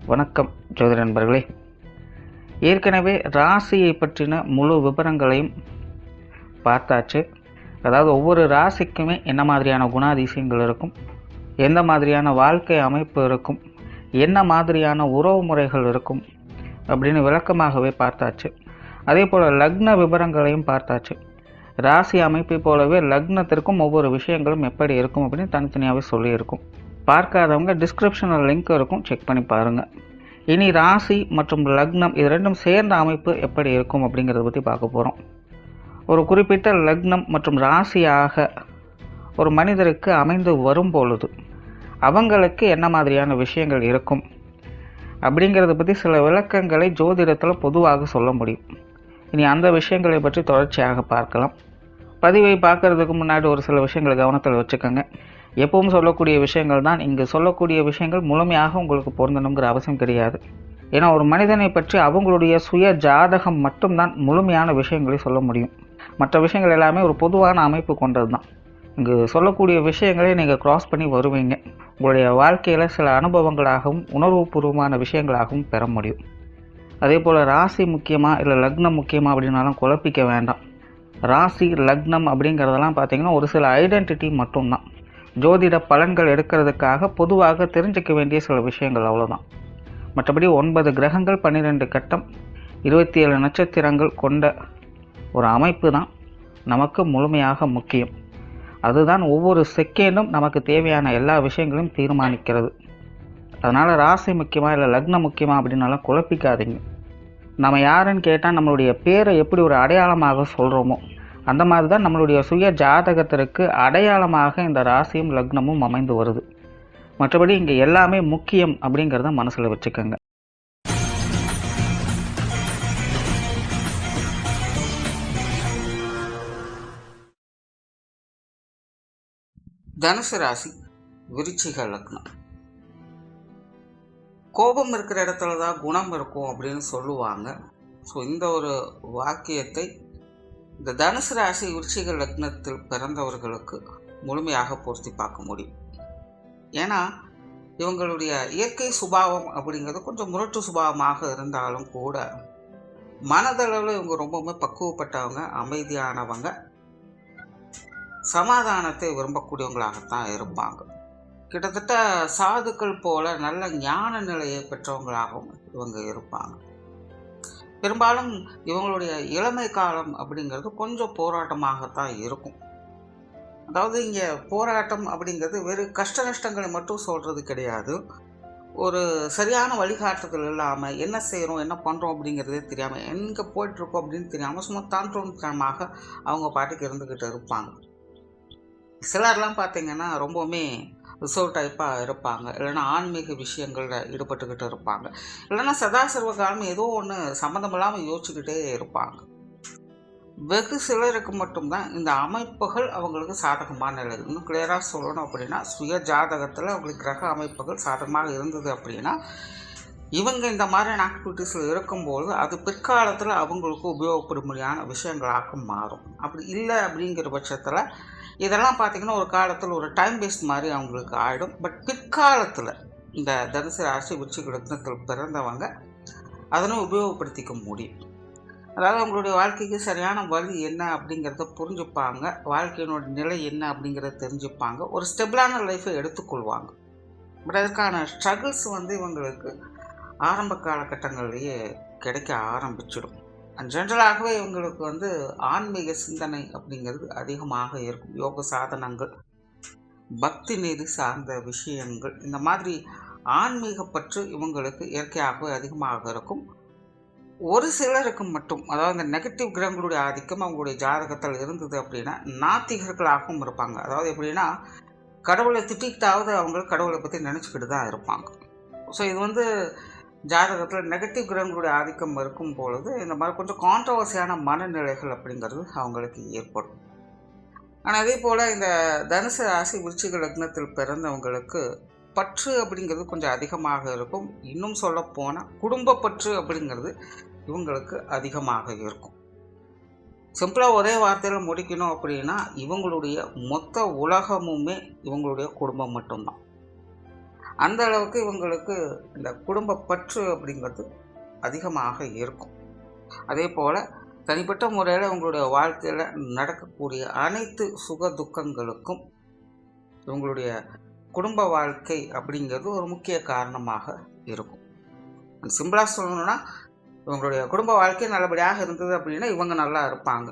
வணக்கம் ஜோதிட நண்பர்களே. ஏற்கனவே ராசியை பற்றின முழு விவரங்களையும் பார்த்தாச்சு. அதாவது ஒவ்வொரு ராசிக்குமே என்ன மாதிரியான குணாதிசயங்கள் இருக்கும், எந்த மாதிரியான வாழ்க்கை அமைப்பு இருக்கும், என்ன மாதிரியான உறவு முறைகள் இருக்கும் அப்படின்னு விளக்கமாகவே பார்த்தாச்சு. அதே போல் லக்ன விவரங்களையும் பார்த்தாச்சு. ராசி அமைப்பை போலவே லக்னத்திற்கும் ஒவ்வொரு விஷயங்களும் எப்படி இருக்கும் அப்படின்னு தனித்தனியாகவே சொல்லியிருக்கும். பார்க்காதவங்க டிஸ்கிரிப்ஷனில் லிங்க் இருக்கும், செக் பண்ணி பாருங்கள். இனி ராசி மற்றும் லக்னம் இது ரெண்டும் சேர்ந்த அமைப்பு எப்படி இருக்கும் அப்படிங்கிறத பற்றி பார்க்க போகிறோம். ஒரு குறிப்பிட்ட லக்னம் மற்றும் ராசியாக ஒரு மனிதருக்கு அமைந்து வரும் பொழுது அவங்களுக்கு என்ன மாதிரியான விஷயங்கள் இருக்கும் அப்படிங்கிறத பற்றி சில விளக்கங்களை ஜோதிடத்தில் பொதுவாக சொல்ல முடியும். இனி அந்த விஷயங்களை பற்றி தொடர்ச்சியாக பார்க்கலாம். பதிவை பார்க்குறதுக்கு முன்னாடி ஒரு சில விஷயங்களை கவனத்தில் வச்சுக்கோங்க. எப்பவும் சொல்லக்கூடிய விஷயங்கள் தான். இங்கு சொல்லக்கூடிய விஷயங்கள் முழுமையாக உங்களுக்கு பொருந்தணுங்கிற அவசியம் கிடையாது. ஏன்னா ஒரு மனிதனை பற்றி அவங்களுடைய சுய ஜாதகம் மட்டும்தான் முழுமையான விஷயங்களை சொல்ல முடியும். மற்ற விஷயங்கள் எல்லாமே ஒரு பொதுவான அமைப்பு கொண்டது தான். இங்கு சொல்லக்கூடிய விஷயங்களை நீங்கள் கிராஸ் பண்ணி வருவீங்க. உங்களுடைய வாழ்க்கையில் சில அனுபவங்களாகவும் உணர்வுபூர்வமான விஷயங்களாகவும் பெற முடியும். அதே போல் ராசி முக்கியமாக இல்லை லக்னம் முக்கியமாக அப்படின்னாலும் குழப்பிக்க வேண்டாம். ராசி லக்னம் அப்படிங்கிறதெல்லாம் பார்த்திங்கன்னா ஒரு சில ஐடென்டிட்டி மட்டும்தான். ஜோதிட பலன்கள் எடுக்கிறதுக்காக பொதுவாக தெரிஞ்சிக்க வேண்டிய சில விஷயங்கள் அவ்வளோதான். மற்றபடி 9 கிரகங்கள் 12 கட்டம் 27 நட்சத்திரங்கள் கொண்ட ஒரு அமைப்பு தான் நமக்கு முழுமையாக முக்கியம். அதுதான் ஒவ்வொரு செகண்டும் நமக்கு தேவையான எல்லா விஷயங்களையும் தீர்மானிக்கிறது. அதனால் ராசி முக்கியமாக இல்லை லக்னம் முக்கியமாக அப்படின்னாலும் குழப்பிக்காதீங்க. நம்ம யாருன்னு கேட்டால் நம்மளுடைய பேரை எப்படி ஒரு அடையாளமாக சொல்கிறோமோ அந்த மாதிரி தான் நம்மளுடைய சுய ஜாதகத்திற்கு அடையாளமாக இந்த ராசியும் லக்னமும் அமைந்து வருது. மற்றபடி இங்கே எல்லாமே முக்கியம் அப்படிங்கிறத மனசில் வச்சுக்கோங்க. தனுசு ராசி, விருச்சிக லக்னம். கோபம் இருக்கிற இடத்துல தான் குணம் இருக்கும் அப்படின்னு சொல்லுவாங்க. ஸோ இந்த ஒரு வாக்கியத்தை இந்த தனுசு ராசி விருச்சிக லக்னத்தில் பிறந்தவர்களுக்கு முழுமையாக பொருத்தி பார்க்க முடியும். ஏன்னா இவங்களுடைய இயற்கை சுபாவம் அப்படிங்கிறது கொஞ்சம் முரட்டு சுபாவமாக இருந்தாலும் கூட மனதளவில் இவங்க ரொம்பவுமே பக்குவப்பட்டவங்க, அமைதியானவங்க, சமாதானத்தை விரும்பக்கூடியவங்களாகத்தான் இருப்பாங்க. கிட்டத்தட்ட சாதுக்கள் போல நல்ல ஞான நிலையை பெற்றவங்களாகவும் இவங்க இருப்பாங்க. பெரும்பாலும் இவங்களுடைய இளமை காலம் அப்படிங்கிறது கொஞ்சம் போராட்டமாகத்தான் இருக்கும். அதாவது இங்கே போராட்டம் அப்படிங்கிறது வெறும் கஷ்ட நஷ்டங்களை மட்டும் சொல்கிறது கிடையாது. ஒரு சரியான வழிகாட்டுதல் இல்லாமல் என்ன செய்கிறோம் என்ன பண்ணுறோம் அப்படிங்கிறதே தெரியாமல் எங்கே போயிட்டுருக்கோம் அப்படின்னு தெரியாமல் சும்மா தாண்டோன்தனமாக அவங்க பாட்டுக்கு இருந்துக்கிட்டு இருப்பாங்க. சிலர்லாம் பார்த்திங்கன்னா ரொம்பவுமே ரிசர்வ் டைப்பாக இருப்பாங்க, இல்லைன்னா ஆன்மீக விஷயங்களில் ஈடுபட்டுக்கிட்டு இருப்பாங்க, இல்லைன்னா சதாசர்வ காலம் ஏதோ ஒன்று சம்மந்தம் இல்லாமல் யோசிச்சுக்கிட்டே இருப்பாங்க. வெகு சிலருக்கு மட்டும்தான் இந்த அமைப்புகள் அவங்களுக்கு சாதகமான நிலை. இன்னும் கிளியராக சொல்லணும் அப்படின்னா சுய ஜாதகத்தில் அவங்களுக்கு கிரக அமைப்புகள் சாதகமாக இருந்தது அப்படின்னா இவங்க இந்த மாதிரியான ஆக்டிவிட்டீஸில் இருக்கும்போது அது பிற்காலத்தில் அவங்களுக்கு உபயோகப்படும்படியான விஷயங்களாக மாறும். அப்படி இல்லை அப்படிங்கிற பட்சத்தில் இதெல்லாம் பார்த்திங்கன்னா ஒரு காலத்தில் ஒரு டைம் வேஸ்ட் மாதிரி அவங்களுக்கு ஆகிடும். பட் பிற்காலத்தில் இந்த தனுசு ராசி விருச்சிக லக்னத்தில் பிறந்தவங்க அதனை உபயோகப்படுத்திக்க முடியும். அதாவது அவங்களுடைய வாழ்க்கைக்கு சரியான வழி என்ன அப்படிங்கிறத புரிஞ்சுப்பாங்க, வாழ்க்கையினோட நிலை என்ன அப்படிங்கிறத தெரிஞ்சுப்பாங்க, ஒரு ஸ்டெபிளான லைஃப்பை எடுத்துக்கொள்வாங்க. பட் அதுக்கான ஸ்ட்ரகிள்ஸ் இவங்களுக்கு ஆரம்ப காலகட்டங்கள்லேயே கிடைக்க ஆரம்பிச்சிடும். ஜென்ரலாகவே இவங்களுக்கு ஆன்மீக சிந்தனை அப்படிங்கிறது அதிகமாக இருக்கும். யோக சாதனங்கள், பக்தி நெறி சார்ந்த விஷயங்கள், இந்த மாதிரி ஆன்மீக பற்று இவங்களுக்கு இயற்கையாகவே அதிகமாக இருக்கும். ஒரு சிலருக்கு மட்டும், அதாவது இந்த நெகட்டிவ் கிரகங்களுடைய ஆதிக்கம் அவங்களுடைய ஜாதகத்தில் இருந்தது அப்படின்னா நாத்திகர்களாகவும் இருப்பாங்க. அதாவது எப்படின்னா கடவுளை திட்டிக்கிட்டாவது அவங்க கடவுளை பற்றி நினச்சிக்கிட்டு தான் இருப்பாங்க. ஸோ இது ஜாதகத்தில் நெகட்டிவ் கிரகங்களுடைய ஆதிக்கம் இருக்கும் பொழுது இந்த மாதிரி கொஞ்சம் கான்ட்ரவர்சியான மனநிலைகள் அப்படிங்கிறது அவங்களுக்கு ஏற்படும். ஆனால் அதே போல் இந்த தனுசு ராசி விருச்சிக லக்னத்தில் பிறந்தவங்களுக்கு பற்று அப்படிங்கிறது கொஞ்சம் அதிகமாக இருக்கும். இன்னும் சொல்லப்போனால் குடும்ப பற்று அப்படிங்கிறது இவங்களுக்கு அதிகமாக இருக்கும். சிம்பிளாக ஒரே வார்த்தையில் முடிக்கணும் அப்படின்னா இவங்களுடைய மொத்த உலகமுமே இவங்களுடைய குடும்பம் மட்டும்தான். அந்த அளவுக்கு இவங்களுக்கு இந்த குடும்ப பற்று அப்படிங்கிறது அதிகமாக இருக்கும். அதே போல் தனிப்பட்ட முறையில் உங்களுடைய வாழ்க்கையில் நடக்கக்கூடிய அனைத்து சுக துக்கங்களுக்கும் இவங்களுடைய குடும்ப வாழ்க்கை அப்படிங்கிறது ஒரு முக்கிய காரணமாக இருக்கும். சிம்பிளாக சொல்லணும்னா, இவங்களுடைய குடும்ப வாழ்க்கை நல்லபடியாக இருந்தது அப்படின்னா இவங்க நல்லா இருப்பாங்க.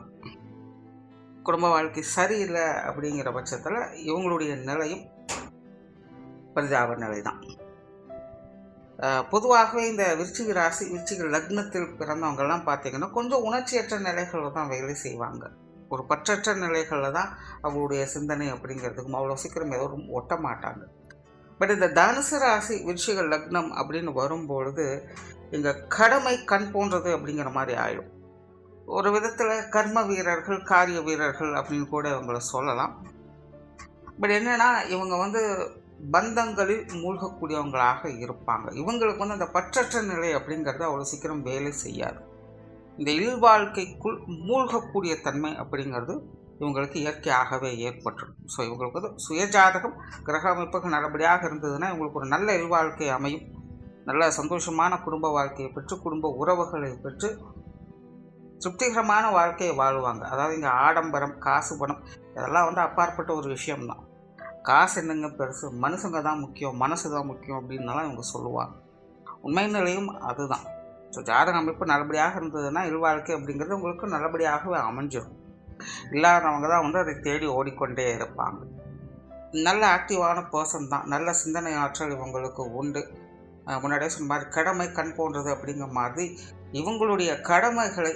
குடும்ப வாழ்க்கை சரியில்லை அப்படிங்கிற பட்சத்தில் இவங்களுடைய நிலையும் பரிதாப நிலை தான். பொதுவாகவே இந்த விருச்சிக ராசி, விருச்சிக லக்னத்தில் பிறந்தவங்கெல்லாம் பார்த்தீங்கன்னா கொஞ்சம் உணர்ச்சியற்ற நிலைகளில் தான் வேலை செய்வாங்க. ஒரு பற்றற்ற நிலைகளில் தான் அவங்களுடைய சிந்தனை அப்படிங்கிறதுக்கும் அவ்வளோ சீக்கிரம் எதுவும் ஒட்ட மாட்டாங்க. பட் இந்த தனுசு ராசி, விருச்சிக லக்னம் அப்படின்னு வரும்பொழுது இங்கே கடமை கண் போன்றது அப்படிங்கிற மாதிரி ஆயிடும். ஒரு விதத்தில் கர்ம வீரர்கள், காரிய வீரர்கள் அப்படின்னு கூட இவங்களை சொல்லலாம். பட் என்னென்னா இவங்க பந்தங்களில் மூழ்கக்கூடியவங்களாக இருப்பாங்க. இவங்களுக்கு அந்த பற்றற்ற நிலை அப்படிங்கிறது அவ்வளோ சீக்கிரம் வேலை செய்யாது. இந்த இல்வாழ்க்கைக்குள் மூழ்கக்கூடிய தன்மை அப்படிங்கிறது இவங்களுக்கு இயற்கையாகவே ஏற்பட்டுடும். ஸோ இவங்களுக்கு சுயஜாதகம், கிரக அமைப்புகள் நல்லபடியாக இருந்ததுன்னா இவங்களுக்கு ஒரு நல்ல இல்வாழ்க்கை அமையும். நல்ல சந்தோஷமான குடும்ப வாழ்க்கையை பெற்று, குடும்ப உறவுகளை பெற்று திருப்திகரமான வாழ்க்கையை வாழ்வாங்க. அதாவது இங்கே ஆடம்பரம், காசு, பணம் இதெல்லாம் அப்பாற்பட்ட ஒரு விஷயம்தான். காசு என்னங்க பெருசு, மனுஷங்க தான் முக்கியம், மனசு தான் முக்கியம் அப்படின்னாலாம் இவங்க சொல்லுவாங்க. உண்மை நிலையும் அதுதான். ஸோ ஜாதக அமைப்பு நல்லபடியாக இருந்ததுன்னா இல்வாழ்க்கை அப்படிங்கிறது உங்களுக்கு நல்லபடியாகவே அமைஞ்சிடும். இல்லாதவங்க தான் அதை தேடி ஓடிக்கொண்டே இருப்பாங்க. நல்ல ஆக்டிவான பர்சன் தான். நல்ல சிந்தனை ஆற்றல் இவங்களுக்கு உண்டு. முன்னாடியே சொன்ன மாதிரி கடமை கண் போன்றது அப்படிங்கிற மாதிரி இவங்களுடைய கடமைகளை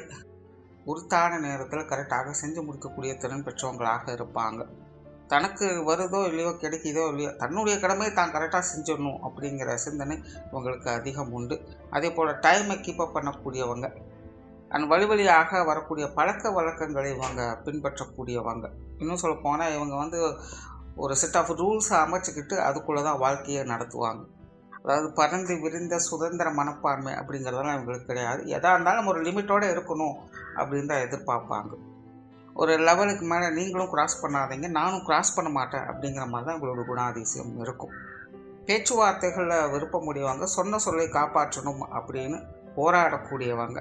உறுத்தான நேரத்தில் கரெக்டாக செஞ்சு முடிக்கக்கூடிய திறன் பெற்றவங்களாக இருப்பாங்க. தனக்கு வருதோ இல்லையோ, கிடைக்குதோ இல்லையோ, தன்னுடைய கடமையை தான் கரெக்டாக செஞ்சிடணும் அப்படிங்கிற சிந்தனை இவங்களுக்கு அதிகம் உண்டு. அதே போல் டைமை கீப்பப் பண்ணக்கூடியவங்க, வழி வழியாக வரக்கூடிய பழக்க வழக்கங்களை இவங்க பின்பற்றக்கூடியவங்க. இன்னும் சொல்ல போனால் இவங்க ஒரு செட் ஆஃப் ரூல்ஸை அமைச்சிக்கிட்டு அதுக்குள்ளே தான் வாழ்க்கையை நடத்துவாங்க. அதாவது பறந்து விரிந்த சுதந்திர மனப்பான்மை அப்படிங்கிறதெல்லாம் இவங்களுக்கு கிடையாது. எதாக இருந்தாலும் ஒரு லிமிட்டோடு இருக்கணும் அப்படின்னு தான் எதிர்பார்ப்பாங்க. ஒரு லெவலுக்கு மேலே நீங்களும் கிராஸ் பண்ணாதீங்க, நானும் கிராஸ் பண்ண மாட்டேன் அப்படிங்கிற மாதிரி தான் உங்களோட குணாதிசயம் இருக்கும். பேச்சுவார்த்தைகளில் விருப்பமுடையவங்க, சொன்ன சொல்லை காப்பாற்றணும் அப்படின்னு போராடக்கூடியவங்க.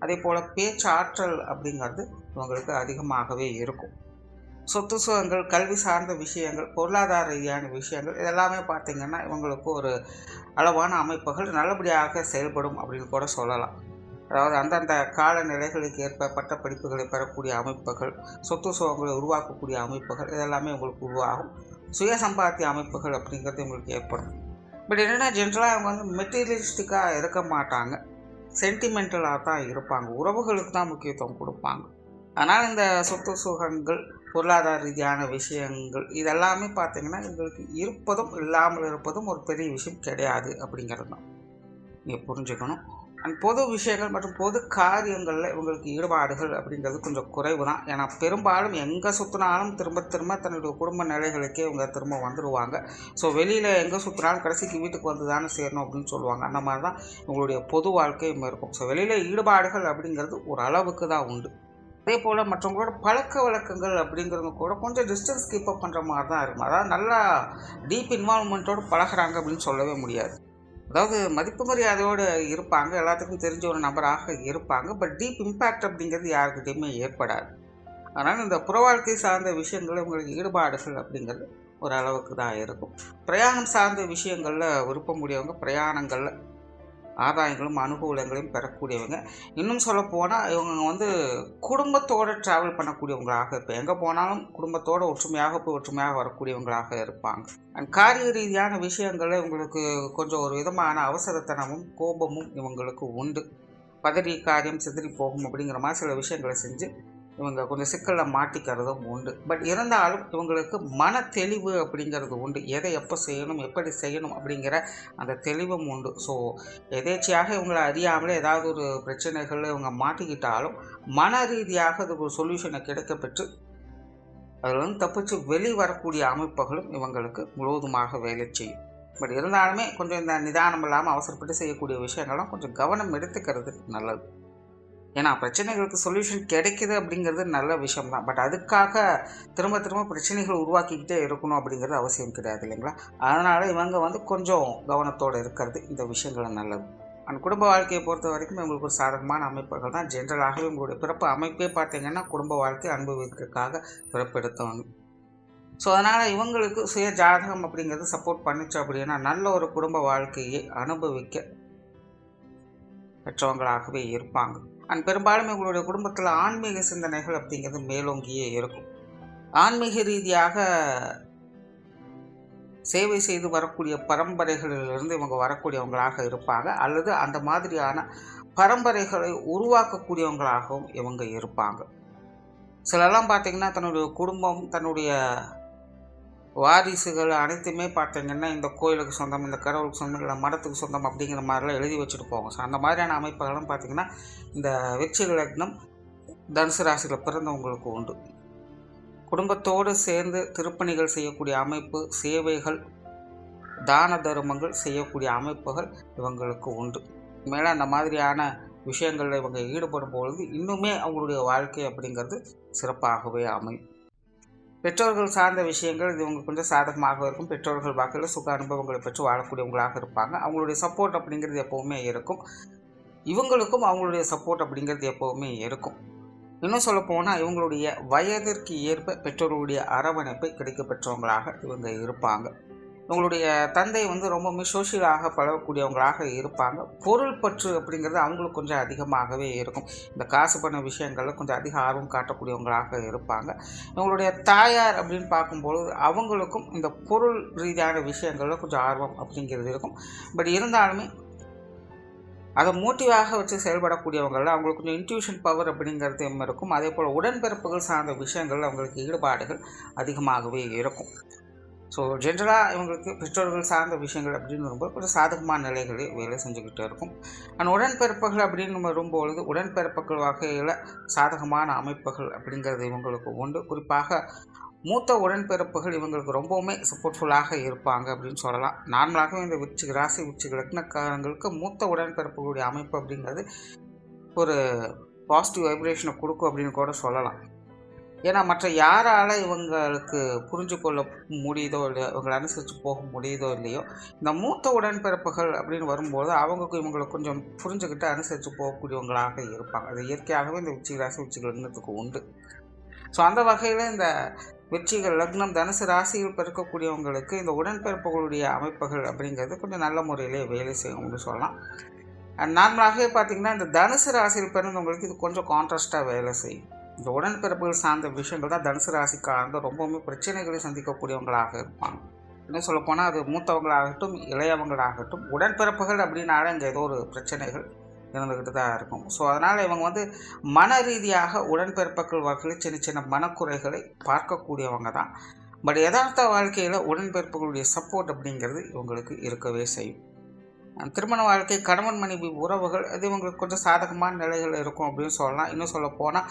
அதே போல் பேச்சு ஆற்றல் அப்படிங்கிறது இவங்களுக்கு அதிகமாகவே இருக்கும். சொத்து சுகங்கள், கல்வி சார்ந்த விஷயங்கள், பொருளாதார ரீதியான விஷயங்கள் இதெல்லாமே பார்த்திங்கன்னா இவங்களுக்கு ஒரு அளவான அமைப்புகள் நல்லபடியாக செயல்படும் அப்படின்னு கூட சொல்லலாம். அதாவது அந்தந்த கால நிலைகளுக்கு ஏற்ப பட்ட படிப்புகளை பெறக்கூடிய அமைப்புகள், சொத்து சுகங்களை உருவாக்கக்கூடிய அமைப்புகள் இதெல்லாமே உங்களுக்கு உருவாகும். சுய சம்பாத்திய அமைப்புகள் அப்படிங்கிறது உங்களுக்கு ஏற்படும். பட் என்னென்னா ஜென்ரலாக அவங்க மெட்டீரியலிஸ்டிக்காக இருக்க மாட்டாங்க, சென்டிமெண்டலாக தான் இருப்பாங்க. உறவுகளுக்கு தான் முக்கியத்துவம் கொடுப்பாங்க. அதனால் இந்த சொத்து சுகங்கள், பொருளாதார ரீதியான விஷயங்கள் இதெல்லாமே பார்த்திங்கன்னா எங்களுக்கு இருப்பதும் இல்லாமல் இருப்பதும் ஒரு பெரிய விஷயம் கிடையாது அப்படிங்கிறது தான் நீங்கள் புரிஞ்சுக்கணும். அண்ட் பொது விஷயங்கள் மற்றும் பொது காரியங்களில் இவங்களுக்கு ஈடுபாடுகள் அப்படிங்கிறது கொஞ்சம் குறைவு தான். ஏன்னா பெரும்பாலும் எங்கே சுற்றினாலும் திரும்ப திரும்ப தன்னுடைய குடும்ப நிலைகளுக்கே இவங்க திரும்ப வந்துடுவாங்க. ஸோ வெளியில் எங்கே சுற்றினாலும் கடைசிக்கு வீட்டுக்கு வந்து தானே சேரணும் அப்படின்னு சொல்லுவாங்க. அந்த மாதிரி தான் இவங்களுடைய பொது வாழ்க்கையும் இருக்கும். ஸோ வெளியில் ஈடுபாடுகள் அப்படிங்கிறது ஒரு அளவுக்கு தான் உண்டு. அதே போல் மற்றவங்களோட பழக்க வழக்கங்கள் அப்படிங்கிறது கூட கொஞ்சம் டிஸ்டன்ஸ் கீப்பப் பண்ணுற மாதிரி தான் இருக்கும். அதாவது நல்லா டீப் இன்வால்மெண்ட்டோடு பழகிறாங்க அப்படின்னு சொல்லவே முடியாது. அதாவது மதிப்பு மரியாதையோடு இருப்பாங்க, எல்லாத்துக்கும் தெரிஞ்ச ஒரு நபராக இருப்பாங்க. பட் டீப் இம்பேக்ட் அப்படிங்கிறது யாருக்கிட்டையுமே ஏற்படாது. அதனால் இந்த புற வாழ்க்கை சார்ந்த விஷயங்கள் உங்களுக்கு ஈடுபாடுகள் அப்படிங்கிறது ஒரு அளவுக்கு தான் இருக்கும். பிரயாணம் சார்ந்த விஷயங்களில் விருப்பமுடையவங்க, பிரயாணங்களில் ஆதாயங்களும் அனுகூலங்களையும் பெறக்கூடியவங்க. இன்னும் சொல்ல போனால் இவங்க குடும்பத்தோடு ட்ராவல் பண்ணக்கூடியவங்களாக இருப்பாங்க. எங்கே போனாலும் குடும்பத்தோடு ஒற்றுமையாக போய் ஒற்றுமையாக வரக்கூடியவங்களாக இருப்பாங்க. அண்ட் காரிய ரீதியான விஷயங்களில் இவங்களுக்கு கொஞ்சம் ஒரு விதமான அவசரத்தனமும் கோபமும் இவங்களுக்கு உண்டு. பதறி காரியம் சிதறி போகும் அப்படிங்கிற மாதிரி சில விஷயங்களை செஞ்சு இவங்க கொஞ்சம் சிக்கலில் மாட்டிக்கிறதும் உண்டு. பட் இருந்தாலும் இவங்களுக்கு மன தெளிவு அப்படிங்கிறது உண்டு. எதை எப்போ செய்யணும், எப்படி செய்யணும் அப்படிங்கிற அந்த தெளிவும் உண்டு. ஸோ எதேச்சியாக இவங்களை அறியாமலே ஏதாவது ஒரு பிரச்சனைகளில் இவங்க மாட்டிக்கிட்டாலும் மன ரீதியாக அதுக்கு ஒரு சொல்யூஷனை கிடைக்கப்பெற்று அதில் தப்பிச்சு வெளி வரக்கூடிய அமைப்புகளும் இவங்களுக்கு முழுவதுமாக வேலை செய்யும். பட் இருந்தாலுமே கொஞ்சம் இந்த நிதானம் இல்லாமல் அவசரப்பட்டு செய்யக்கூடிய விஷயங்கள்லாம் கொஞ்சம் கவனம் எடுத்துக்கிறது நல்லது. ஏன்னா பிரச்சனைகளுக்கு சொல்யூஷன் கிடைக்குது அப்படிங்கிறது நல்ல விஷயம் தான். பட் அதுக்காக திரும்ப திரும்ப பிரச்சனைகள் உருவாக்கிக்கிட்டே இருக்கணும் அப்படிங்கிறது அவசியம் கிடையாது இல்லைங்களா? அதனால் இவங்க கொஞ்சம் கவனத்தோடு இருக்கிறது இந்த விஷயங்கள் நல்லது. அந்த குடும்ப வாழ்க்கையை பொறுத்த வரைக்கும் இவங்களுக்கு ஒரு சாதகமான அமைப்புகள் தான். ஜென்ரலாகவே உங்களுடைய பிறப்பு அமைப்பே பார்த்தீங்கன்னா குடும்ப வாழ்க்கை அனுபவிக்கிறதுக்காக பிறப்பெடுத்தவங்க. ஸோ அதனால் இவங்களுக்கு சுய ஜாதகம் அப்படிங்கிறது சப்போர்ட் பண்ணிச்சு அப்படின்னா நல்ல ஒரு குடும்ப வாழ்க்கையை அனுபவிக்க பெற்றவங்களாகவே இருப்பாங்க. அண்ட் பெரும்பாலும் இவங்களுடைய குடும்பத்தில் ஆன்மீக சிந்தனைகள் அப்படிங்கிறது மேலோங்கியே இருக்கும். ஆன்மீக ரீதியாக சேவை செய்து வரக்கூடிய பரம்பரைகளிலிருந்து இவங்க வரக்கூடியவங்களாக இருப்பாங்க, அல்லது அந்த மாதிரியான பரம்பரைகளை உருவாக்கக்கூடியவங்களாகவும் இவங்க இருப்பாங்க. சிலர்லாம் பார்த்திங்கன்னா தன்னுடைய குடும்பம், தன்னுடைய வாரிசுகள் அனைத்துமே பார்த்திங்கன்னா இந்த கோயிலுக்கு சொந்தம், இந்த கடவுளுக்கு சொந்தம், இல்லை மடத்துக்கு சொந்தம் அப்படிங்கிற மாதிரிலாம் எழுதி வச்சுட்டு போவாங்க. ஸோ அந்த மாதிரியான அமைப்புகள்லாம் பார்த்திங்கன்னா இந்த விருச்சிக லக்னம் தனுசு ராசியில் பிறந்தவங்களுக்கு உண்டு. குடும்பத்தோடு சேர்ந்து திருப்பணிகள் செய்யக்கூடிய அமைப்பு, சேவைகள், தான தர்மங்கள் செய்யக்கூடிய அமைப்புகள் இவங்களுக்கு உண்டு. மேலே அந்த மாதிரியான விஷயங்களில் இவங்க ஈடுபடும் பொழுது இன்னுமே அவங்களுடைய வாழ்க்கை அப்படிங்கிறது சிறப்பாகவே அமையும். பெற்றோர்கள் சார்ந்த விஷயங்கள் இது இவங்க கொஞ்சம் சாதகமாக இருக்கும். பெற்றோர்கள் வாக்கில் சுக அனுபவங்களை பெற்று வாழக்கூடியவங்களாக இருப்பாங்க. அவங்களுடைய சப்போர்ட் அப்படிங்கிறது எப்போவுமே இருக்கும். இவங்களுக்கும் அவங்களுடைய சப்போர்ட் அப்படிங்கிறது எப்போவுமே இருக்கும். இன்னும் சொல்லப்போனால் இவங்களுடைய வயதிற்கு ஏற்ப பெற்றோர்களுடைய அரவணைப்பை கிடைக்க பெற்றவங்களாக இவங்க இருப்பாங்க. இவங்களுடைய தந்தை ரொம்பவுமே சோஷியலாக பழகக்கூடியவங்களாக இருப்பாங்க. பொருள் பற்று அப்படிங்கிறது அவங்களுக்கு கொஞ்சம் அதிகமாகவே இருக்கும். இந்த காசு பண்ண விஷயங்களில் கொஞ்சம் அதிக ஆர்வம் காட்டக்கூடியவங்களாக இருப்பாங்க. இவங்களுடைய தாயார் அப்படின்னு பார்க்கும்பொழுது அவங்களுக்கும் இந்த பொருள் ரீதியான விஷயங்களில் கொஞ்சம் ஆர்வம் அப்படிங்கிறது இருக்கும். பட் இருந்தாலுமே அதை மோட்டிவாக வச்சு செயல்படக்கூடியவங்களில் அவங்களுக்கு கொஞ்சம் இன்ட்யூஷன் பவர் அப்படிங்கிறது இருக்கும். அதே போல் உடன்பிறப்புகள் சார்ந்த விஷயங்கள் அவங்களுக்கு ஈடுபாடுகள் அதிகமாகவே இருக்கும். ஸோ ஜென்ரலாக இவங்களுக்கு பெற்றோர்கள் சார்ந்த விஷயங்கள் அப்படின்னு வரும்போது கொஞ்சம் சாதகமான நிலைகளே வேலை செஞ்சுக்கிட்டு இருக்கும். ஆனால் உடன்பிறப்புகள் அப்படின்னு வரும்பொழுது உடன்பிறப்புகள் வகையில் சாதகமான அமைப்புகள் அப்படிங்கிறது இவங்களுக்கு உண்டு. குறிப்பாக மூத்த உடன்பிறப்புகள் இவங்களுக்கு ரொம்பவுமே சப்போர்ட்ஃபுல்லாக இருப்பாங்க அப்படின்னு சொல்லலாம். நார்மலாகவே இந்த விருச்சிக ராசி, விருச்சிக லக்னக்காரங்களுக்கு மூத்த உடன்பிறப்புகளுடைய அமைப்பு அப்படிங்கிறது ஒரு பாசிட்டிவ் வைப்ரேஷனை கொடுக்கும் அப்படின்னு கூட சொல்லலாம். ஏன்னா மற்ற யாரால் இவங்களுக்கு புரிஞ்சு கொள்ள முடியுதோ இல்லையோ, இவங்களை அனுசரித்து போக முடியுதோ இல்லையோ, இந்த மூத்த உடன்பிறப்புகள் அப்படின்னு வரும்போது அவங்களுக்கு இவங்களை கொஞ்சம் புரிஞ்சுக்கிட்டு அனுசரித்து போகக்கூடியவங்களாக இருப்பாங்க. அது இயற்கையாகவே இந்த விருச்சிக ராசி, விருச்சிக லக்னத்துக்கு உண்டு. ஸோ அந்த வகையில் இந்த விருச்சிக லக்னம் தனுசு ராசியில் பிறக்கக்கூடியவங்களுக்கு இந்த உடன்பிறப்புகளுடைய அமைப்புகள் அப்படிங்கிறது கொஞ்சம் நல்ல முறையிலே வேலை செய்யும்னு சொல்லலாம். நார்மலாகவே பார்த்திங்கன்னா இந்த தனுசு ராசியில் பிறந்தவங்களுக்கு இது கொஞ்சம் கான்ட்ராஸ்ட்டாக வேலை செய்யும். இந்த உடன்பிறப்புகள் சார்ந்த விஷயங்கள் தான் தனுசு ராசிக்காரங்க ரொம்பவுமே பிரச்சனைகளை சந்திக்கக்கூடியவங்களாக இருப்பாங்க. இன்னும் சொல்லப்போனால் அது மூத்தவங்களாகட்டும், இளையவங்களாகட்டும், உடன்பிறப்புகள் அப்படின்னால இங்கே ஏதோ ஒரு பிரச்சனைகள் இருந்துக்கிட்டு தான் இருக்கும். ஸோ அதனால் இவங்க மன ரீதியாக உடன்பிறப்புகள் வகையில் சின்ன சின்ன மனக்குறைகளை பார்க்கக்கூடியவங்க தான். பட் யதார்த்த வாழ்க்கையில் உடன்பிறப்புகளுடைய சப்போர்ட் அப்படிங்கிறது இவங்களுக்கு இருக்கவே செய்யும். திருமண வாழ்க்கை, கணவன் மனைவி உறவுகள் அது இவங்களுக்கு கொஞ்சம் சாதகமான நிலைகள் இருக்கும் அப்படின்னு சொல்லலாம். இன்னும் சொல்லப்போனால்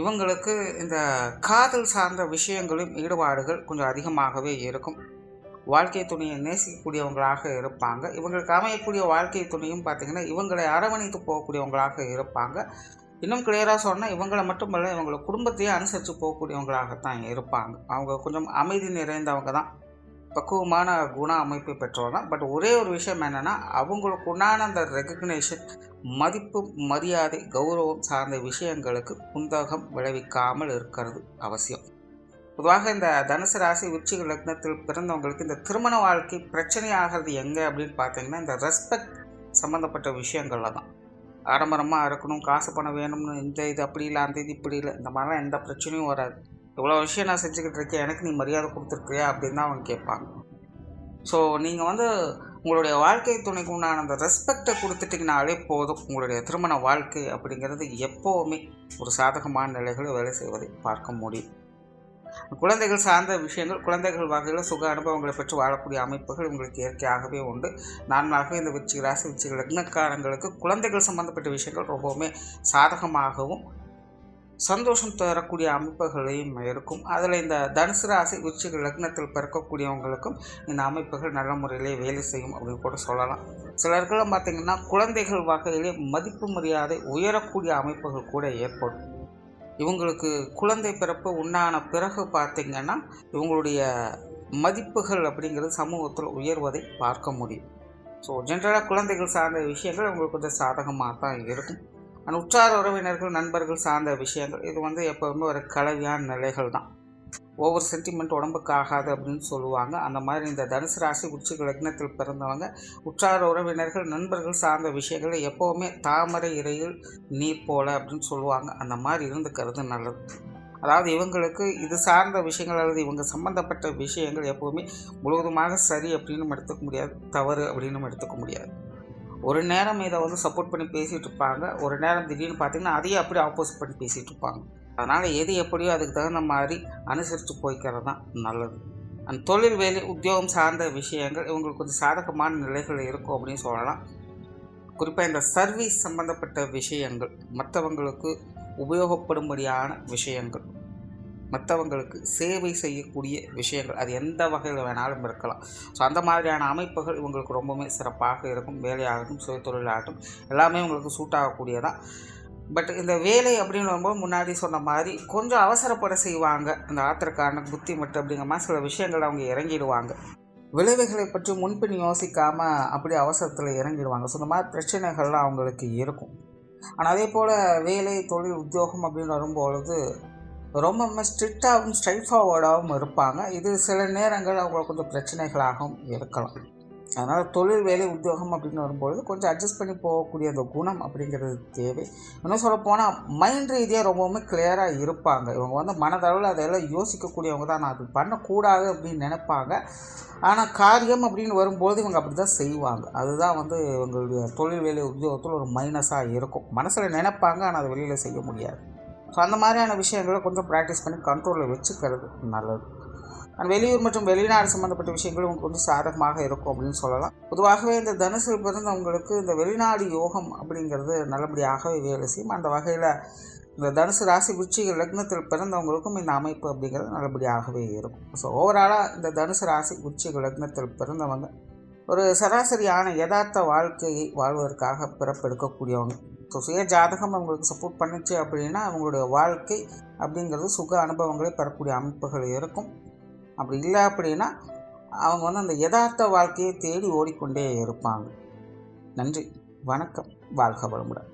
இவங்களுக்கு இந்த காதல் சார்ந்த விஷயங்களும் ஈடுபாடுகள் கொஞ்சம் அதிகமாகவே இருக்கும். வாழ்க்கை துணையை நேசிக்கக்கூடியவங்களாக இருப்பாங்க. இவங்களுக்கு அமையக்கூடிய வாழ்க்கை துணையும் பார்த்திங்கன்னா இவங்களை அரவணைத்து போகக்கூடியவங்களாக இருப்பாங்க. இன்னும் கிளியராக சொன்னால் இவங்களை மட்டுமல்ல, இவங்களை குடும்பத்தையே அனுசரித்து போகக்கூடியவங்களாகத்தான் இருப்பாங்க. அவங்க கொஞ்சம் அமைதி நிறைந்தவங்க தான், பக்குவமான குண அமைப்பை பெற்றவங்க. பட் ஒரே ஒரு விஷயம் என்னென்னா, அவங்களுக்கு உண்டான அந்த ரெகக்னேஷன், மதிப்பு, மரியாதை, கௌரவம் சார்ந்த விஷயங்களுக்கு குந்தகம் விளைவிக்காமல் இருக்கிறது அவசியம். பொதுவாக இந்த தனுசு ராசி, விருச்சிக லக்னத்தில் பிறந்தவங்களுக்கு இந்த திருமண வாழ்க்கை பிரச்சனையாகிறது எங்கே அப்படின்னு பார்த்தீங்கன்னா இந்த ரெஸ்பெக்ட் சம்மந்தப்பட்ட விஷயங்களில் தான். ஆடம்பரமாக இருக்கணும், காசு பணம் வேணும்னு, இந்த இது அப்படி இல்லை, அந்த இது இப்படி இல்லை, இந்த மாதிரிலாம் எந்த பிரச்சனையும் வராது. இவ்வளோ விஷயம் நான் செஞ்சுக்கிட்டு இருக்கேன், எனக்கு நீ மரியாதை கொடுத்துருக்கியா அப்படின்னு தான் அவங்க கேட்பாங்க. ஸோ நீங்கள் உங்களுடைய வாழ்க்கை துணைக்கு உண்டான அந்த ரெஸ்பெக்டை கொடுத்துட்டிங்கனாலே போதும். உங்களுடைய திருமண வாழ்க்கை அப்படிங்கிறது எப்போவுமே ஒரு சாதகமான நிலைகளை வேலை செய்வதை பார்க்க முடியும். குழந்தைகள் சார்ந்த விஷயங்கள், குழந்தைகள் வகையில் சுக அனுபவங்களை பெற்று வாழக்கூடிய அமைப்புகள் உங்களுக்கு இயற்கையாகவே உண்டு. நார்மலாகவே இந்த விருச்சிக ராசி, விருச்சிக லக்னக்காரங்களுக்கு குழந்தைகள் சம்மந்தப்பட்ட விஷயங்கள் ரொம்பவுமே சாதகமாகவும் சந்தோஷம் தரக்கூடிய அமைப்புகளையும் இருக்கும். அதில் இந்த தனுசு ராசி விருச்சிக லக்னத்தில் பிறக்கக்கூடியவங்களுக்கும் இந்த அமைப்புகள் நல்ல முறையிலே வேலை செய்யும் அப்படின்னு கூட சொல்லலாம். சிலருக்கெல்லாம் பார்த்திங்கன்னா குழந்தைகள் வகையிலே மதிப்பு மரியாதை உயரக்கூடிய அமைப்புகள் கூட ஏற்படும். இவங்களுக்கு குழந்தை பிறப்பு உண்டான பிறகு பார்த்திங்கன்னா இவங்களுடைய மதிப்புகள் அப்படிங்கிறது சமூகத்தில் உயர்வதை பார்க்க முடியும். ஸோ ஜென்ரலாக குழந்தைகள் சார்ந்த விஷயங்கள் உங்களுக்கு கொஞ்சம் சாதகமாக தான் இருக்கும். ஆனால் உற்றார் உறவினர்கள் நண்பர்கள் சார்ந்த விஷயங்கள் இது எப்போவுமே ஒரு கலவையான நிலைகள் தான். ஒவ்வொரு சென்டிமெண்ட் உடம்புக்கு ஆகாது அப்படின்னு சொல்லுவாங்க. அந்த மாதிரி இந்த தனுசு ராசி விருச்சிக லக்னத்தில் பிறந்தவங்க உற்றார் உறவினர்கள் நண்பர்கள் சார்ந்த விஷயங்களை எப்போவுமே தாமரை இறையில் நீர் போல அப்படின்னு சொல்லுவாங்க. அந்த மாதிரி இருந்துக்கிறது நல்லது. அதாவது இவங்களுக்கு இது சார்ந்த விஷயங்கள் அல்லது இவங்க சம்மந்தப்பட்ட விஷயங்கள் எப்போவுமே முழுவதுமாக சரி அப்படின்னு எடுத்துக்க முடியாது, தவறு அப்படின்னு எடுத்துக்க முடியாது. ஒரு நேரம் இதை சப்போர்ட் பண்ணி பேசிகிட்டு இருப்பாங்க, ஒரு நேரம் திடீர்னு பார்த்திங்கன்னா அதையே அப்படியே ஆப்போசிட் பண்ணி பேசிகிட்டு இருப்பாங்க. அதனால் எது எப்படியோ அதுக்கு தகுந்த மாதிரி அனுசரித்து போய்க்கிறது தான் நல்லது. அந்த தொழில் வேலை உத்தியோகம் சார்ந்த விஷயங்கள் இவங்களுக்கு கொஞ்சம் சாதகமான நிலைகள் இருக்கும் அப்படின்னு சொல்லலாம். குறிப்பாக இந்த சர்வீஸ் சம்பந்தப்பட்ட விஷயங்கள், மற்றவங்களுக்கு உபயோகப்படும்படியான விஷயங்கள், மற்றவங்களுக்கு சேவை செய்யக்கூடிய விஷயங்கள், அது எந்த வகையில் வேணாலும் இருக்கலாம். ஸோ அந்த மாதிரியான அமைப்புகள் இவங்களுக்கு ரொம்பவுமே சிறப்பாக இருக்கும். வேலையாகட்டும் சுயதொழிலாகட்டும் எல்லாமே உங்களுக்கு சூட் ஆகக்கூடியதான். பட் இந்த வேலை அப்படின்னு வரும்போது முன்னாடி சொன்ன மாதிரி கொஞ்சம் அவசரப்பட செய்வாங்க. இந்த ஆத்திரக்காரன புத்தி மட்டும் அப்படிங்கிற மாதிரி சில விஷயங்கள் அவங்க இறங்கிடுவாங்க. விளைவுகளை பற்றி முன்பின் யோசிக்காமல் அப்படி அவசரத்தில் இறங்கிடுவாங்க. ஸோ இந்த மாதிரி பிரச்சனைகள்லாம் அவங்களுக்கு இருக்கும். ஆனால் அதே போல் வேலை தொழில் உத்தியோகம் அப்படின்னு வரும்பொழுது ரொம்ப ஸ்ட்ரிக்டாகவும் ஸ்ட்ரைட் ஃபார்வர்டாகவும் இருப்பாங்க. இது சில நேரங்கள் அவங்களுக்கு கொஞ்சம் பிரச்சனைகளாகவும் இருக்கலாம். அதனால் தொழில் வேலை உத்தியோகம் அப்படின்னு வரும்பொழுது கொஞ்சம் அட்ஜஸ்ட் பண்ணி போகக்கூடிய அந்த குணம் அப்படிங்கிறது தேவை. இன்னும் சொல்லப்போனால் மைண்ட் ரீதியாக ரொம்பவுமே கிளியராக இருப்பாங்க. இவங்க மனதளவில் அதெல்லாம் யோசிக்கக்கூடியவங்க தான். நான் அது பண்ணக்கூடாது அப்படின்னு நினைப்பாங்க. ஆனால் காரியம் அப்படின்னு வரும்போது இவங்க அப்படி தான் செய்வாங்க. அதுதான் இவங்களுடைய தொழில் வேலை உத்தியோகத்தில் ஒரு மைனஸாக இருக்கும். மனசில் நினைப்பாங்க, ஆனால் அதை வெளியில் செய்ய முடியாது. ஸோ அந்த மாதிரியான விஷயங்களை கொஞ்சம் ப்ராக்டிஸ் பண்ணி கண்ட்ரோலில் வச்சுக்கிறது நல்லது. வெளியூர் மற்றும் வெளிநாடு சம்மந்தப்பட்ட விஷயங்கள் உங்களுக்கு கொஞ்சம் சாதகமாக இருக்கும் அப்படின்னு சொல்லலாம். பொதுவாகவே இந்த தனுசு பிறந்தவங்களுக்கு இந்த வெளிநாடு யோகம் அப்படிங்கிறது நல்லபடியாகவே வேலை செய்யும். அந்த வகையில் இந்த தனுசு ராசி விருச்சிக லக்னத்தில் பிறந்தவங்களுக்கும் இந்த அமைப்பு அப்படிங்கிறது நல்லபடியாகவே இருக்கும். ஸோ ஓவராலாக இந்த தனுசு ராசி விருச்சிக லக்னத்தில் பிறந்தவங்க ஒரு சராசரியான யதார்த்த வாழ்க்கையை வாழ்வதற்காக பிறப்பெடுக்கக்கூடியவங்க. ஸோ சுய ஜாதகம் அவங்களுக்கு சப்போர்ட் பண்ணிச்சு அப்படின்னா அவங்களுடைய வாழ்க்கை அப்படிங்கிறது சுக அனுபவங்களை பெறக்கூடிய அமைப்புகள் இருக்கும். அப்படி இல்லை அப்படின்னா அவங்க அந்த யதார்த்த வாழ்க்கையை தேடி ஓடிக்கொண்டே இருப்பாங்க. நன்றி, வணக்கம், வாழ்க வளமுடன்.